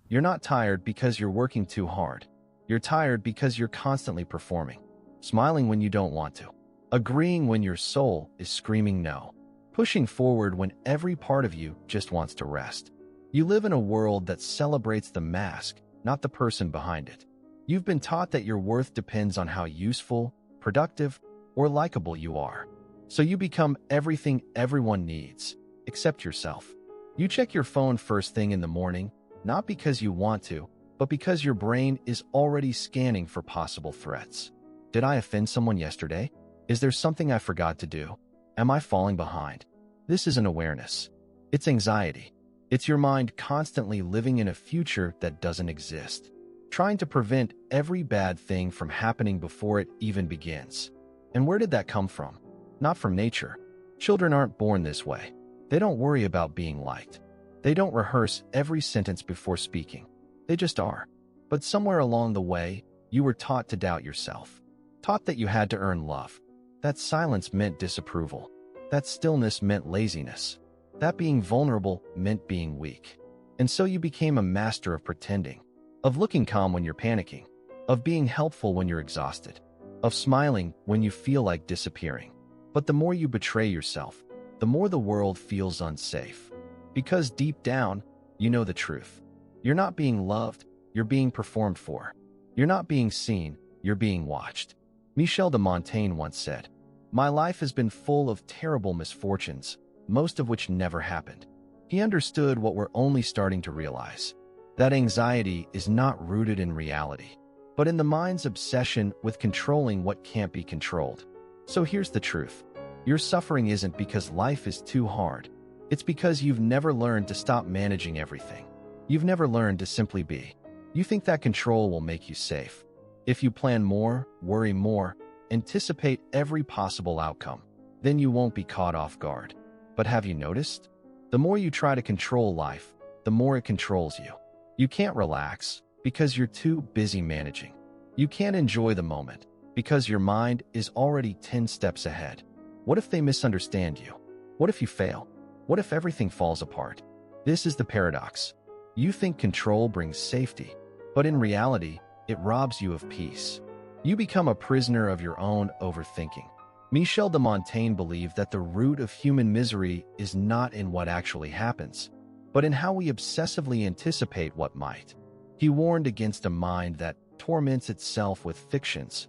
You're not tired because you're working too hard. You're tired because you're constantly performing, smiling when you don't want to, agreeing when your soul is screaming no, pushing forward when every part of you just wants to rest. You live in a world that celebrates the mask, not the person behind it. You've been taught that your worth depends on how useful, productive, or likable you are. So you become everything everyone needs, except yourself. You check your phone first thing in the morning, not because you want to, but because your brain is already scanning for possible threats. Did I offend someone yesterday? Is there something I forgot to do? Am I falling behind? This isn't awareness. It's anxiety. It's your mind constantly living in a future that doesn't exist, trying to prevent every bad thing from happening before it even begins. And where did that come from? Not from nature. Children aren't born this way. They don't worry about being liked. They don't rehearse every sentence before speaking. They just are. But somewhere along the way, you were taught to doubt yourself. Taught that you had to earn love. That silence meant disapproval. That stillness meant laziness. That being vulnerable meant being weak. And so you became a master of pretending, of looking calm when you're panicking, of being helpful when you're exhausted, of smiling when you feel like disappearing. But the more you betray yourself, the more the world feels unsafe. Because deep down, you know the truth. You're not being loved, you're being performed for. You're not being seen, you're being watched. Michel de Montaigne once said, "My life has been full of terrible misfortunes, most of which never happened." He understood what we're only starting to realize, that anxiety is not rooted in reality, but in the mind's obsession with controlling what can't be controlled. So here's the truth. Your suffering isn't because life is too hard. It's because you've never learned to stop managing everything. You've never learned to simply be. You think that control will make you safe. If you plan more, worry more, anticipate every possible outcome, then you won't be caught off guard. But have you noticed? The more you try to control life, the more it controls you. You can't relax because you're too busy managing. You can't enjoy the moment because your mind is already 10 steps ahead. What if they misunderstand you? What if you fail? What if everything falls apart? This is the paradox. You think control brings safety, but in reality, it robs you of peace. You become a prisoner of your own overthinking. Michel de Montaigne believed that the root of human misery is not in what actually happens, but in how we obsessively anticipate what might. He warned against a mind that torments itself with fictions,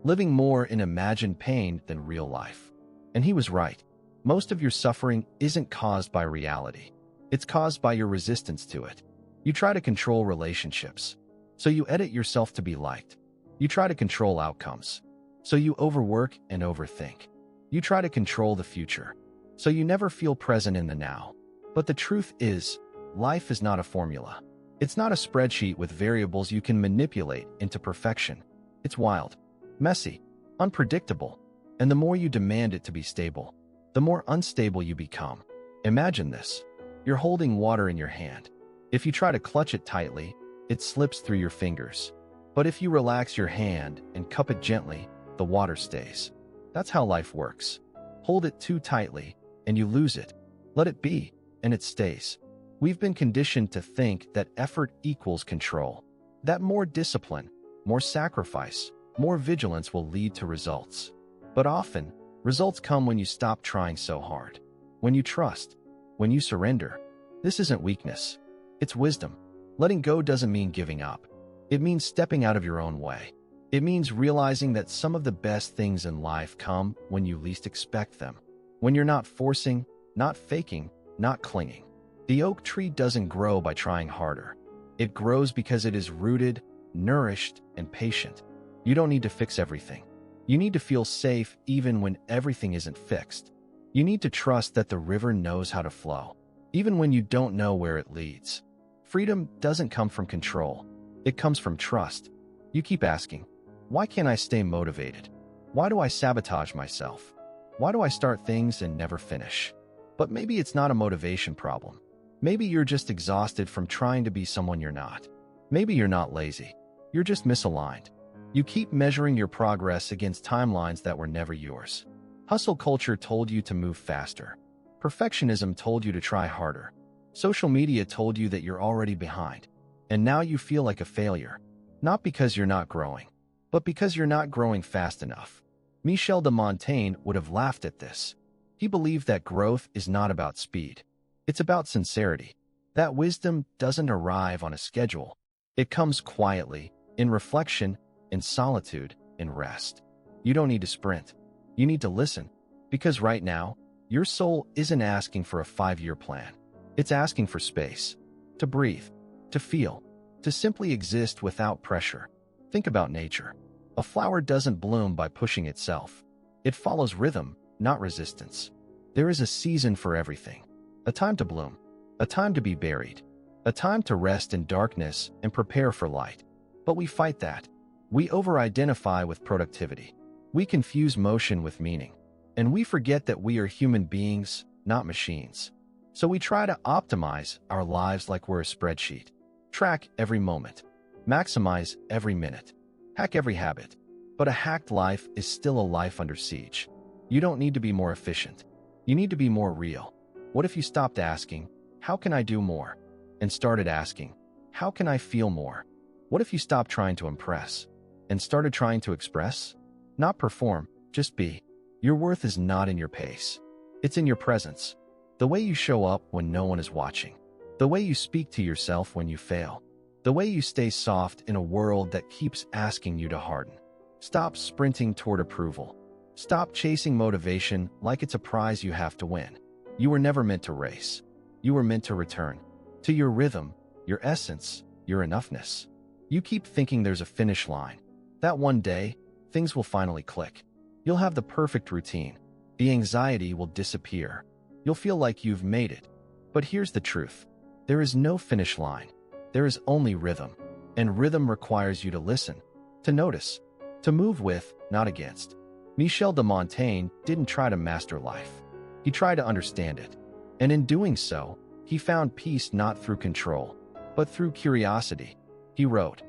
living more in imagined pain than real life. And he was right. Most of your suffering isn't caused by reality. It's caused by your resistance to it. You try to control relationships, so you edit yourself to be liked. You try to control outcomes, so you overwork and overthink. You try to control the future, so you never feel present in the now. But the truth is, life is not a formula. It's not a spreadsheet with variables you can manipulate into perfection. It's wild, messy, unpredictable, and the more you demand it to be stable, the more unstable you become. Imagine this. You're holding water in your hand. If you try to clutch it tightly, it slips through your fingers. But if you relax your hand and cup it gently, the water stays. That's how life works. Hold it too tightly, and you lose it. Let it be, and it stays. We've been conditioned to think that effort equals control, that more discipline, more sacrifice, more vigilance will lead to results. But often, results come when you stop trying so hard, when you trust, when you surrender. This isn't weakness. It's wisdom. Letting go doesn't mean giving up. It means stepping out of your own way. It means realizing that some of the best things in life come when you least expect them, when you're not forcing, not faking, not clinging. The oak tree doesn't grow by trying harder. It grows because it is rooted, nourished, and patient. You don't need to fix everything. You need to feel safe even when everything isn't fixed. You need to trust that the river knows how to flow, even when you don't know where it leads. Freedom doesn't come from control. It comes from trust. You keep asking, why can't I stay motivated? Why do I sabotage myself? Why do I start things and never finish? But maybe it's not a motivation problem. Maybe you're just exhausted from trying to be someone you're not. Maybe you're not lazy. You're just misaligned. You keep measuring your progress against timelines that were never yours. Hustle culture told you to move faster. Perfectionism told you to try harder. Social media told you that you're already behind. And now you feel like a failure, not because you're not growing, but because you're not growing fast enough. Michel de Montaigne would have laughed at this. He believed that growth is not about speed. It's about sincerity. That wisdom doesn't arrive on a schedule. It comes quietly, in reflection, in solitude, in rest. You don't need to sprint. You need to listen. Because right now, your soul isn't asking for a 5-year plan. It's asking for space. To breathe. To feel. To simply exist without pressure. Think about nature. A flower doesn't bloom by pushing itself. It follows rhythm, not resistance. There is a season for everything. A time to bloom. A time to be buried. A time to rest in darkness and prepare for light. But we fight that. We over-identify with productivity. We confuse motion with meaning. And we forget that we are human beings, not machines. So we try to optimize our lives like we're a spreadsheet. Track every moment. Maximize every minute. Hack every habit. But a hacked life is still a life under siege. You don't need to be more efficient. You need to be more real. What if you stopped asking, how can I do more? And started asking, how can I feel more? What if you stopped trying to impress and started trying to express? Not perform, just be. Your worth is not in your pace. It's in your presence. The way you show up when no one is watching. The way you speak to yourself when you fail. The way you stay soft in a world that keeps asking you to harden. Stop sprinting toward approval. Stop chasing motivation like it's a prize you have to win. You were never meant to race. You were meant to return. To your rhythm, your essence, your enoughness. You keep thinking there's a finish line. That one day, things will finally click. You'll have the perfect routine. The anxiety will disappear. You'll feel like you've made it. But here's the truth. There is no finish line. There is only rhythm. And rhythm requires you to listen, to notice, to move with, not against. Michel de Montaigne didn't try to master life. He tried to understand it. And in doing so, he found peace not through control, but through curiosity. He wrote,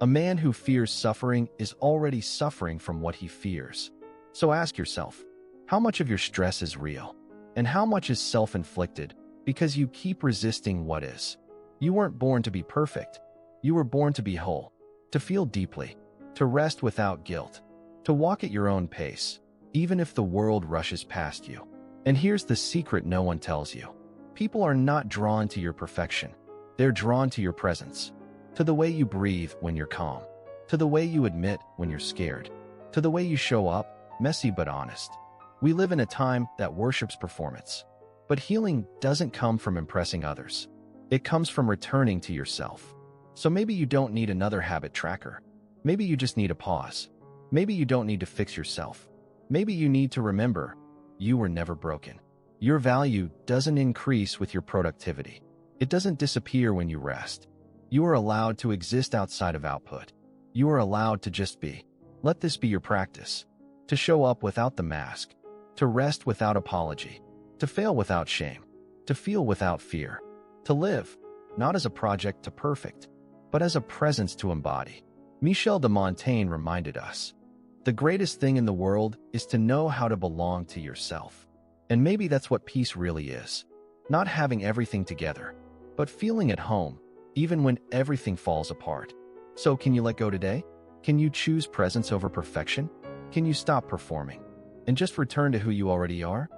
"A man who fears suffering is already suffering from what he fears." So ask yourself, how much of your stress is real? And how much is self-inflicted because you keep resisting what is? You weren't born to be perfect. You were born to be whole, to feel deeply, to rest without guilt, to walk at your own pace, even if the world rushes past you. And here's the secret no one tells you. People are not drawn to your perfection. They're drawn to your presence, to the way you breathe when you're calm, to the way you admit when you're scared, to the way you show up, messy but honest. We live in a time that worships performance. But healing doesn't come from impressing others. It comes from returning to yourself. So maybe you don't need another habit tracker. Maybe you just need a pause. Maybe you don't need to fix yourself. Maybe you need to remember, you were never broken. Your value doesn't increase with your productivity. It doesn't disappear when you rest. You are allowed to exist outside of output. You are allowed to just be. Let this be your practice. To show up without the mask. To rest without apology. To fail without shame. To feel without fear. To live, not as a project to perfect, but as a presence to embody. Michel de Montaigne reminded us, the greatest thing in the world is to know how to belong to yourself. And maybe that's what peace really is. Not having everything together, but feeling at home, even when everything falls apart. So can you let go today? Can you choose presence over perfection? Can you stop performing and just return to who you already are?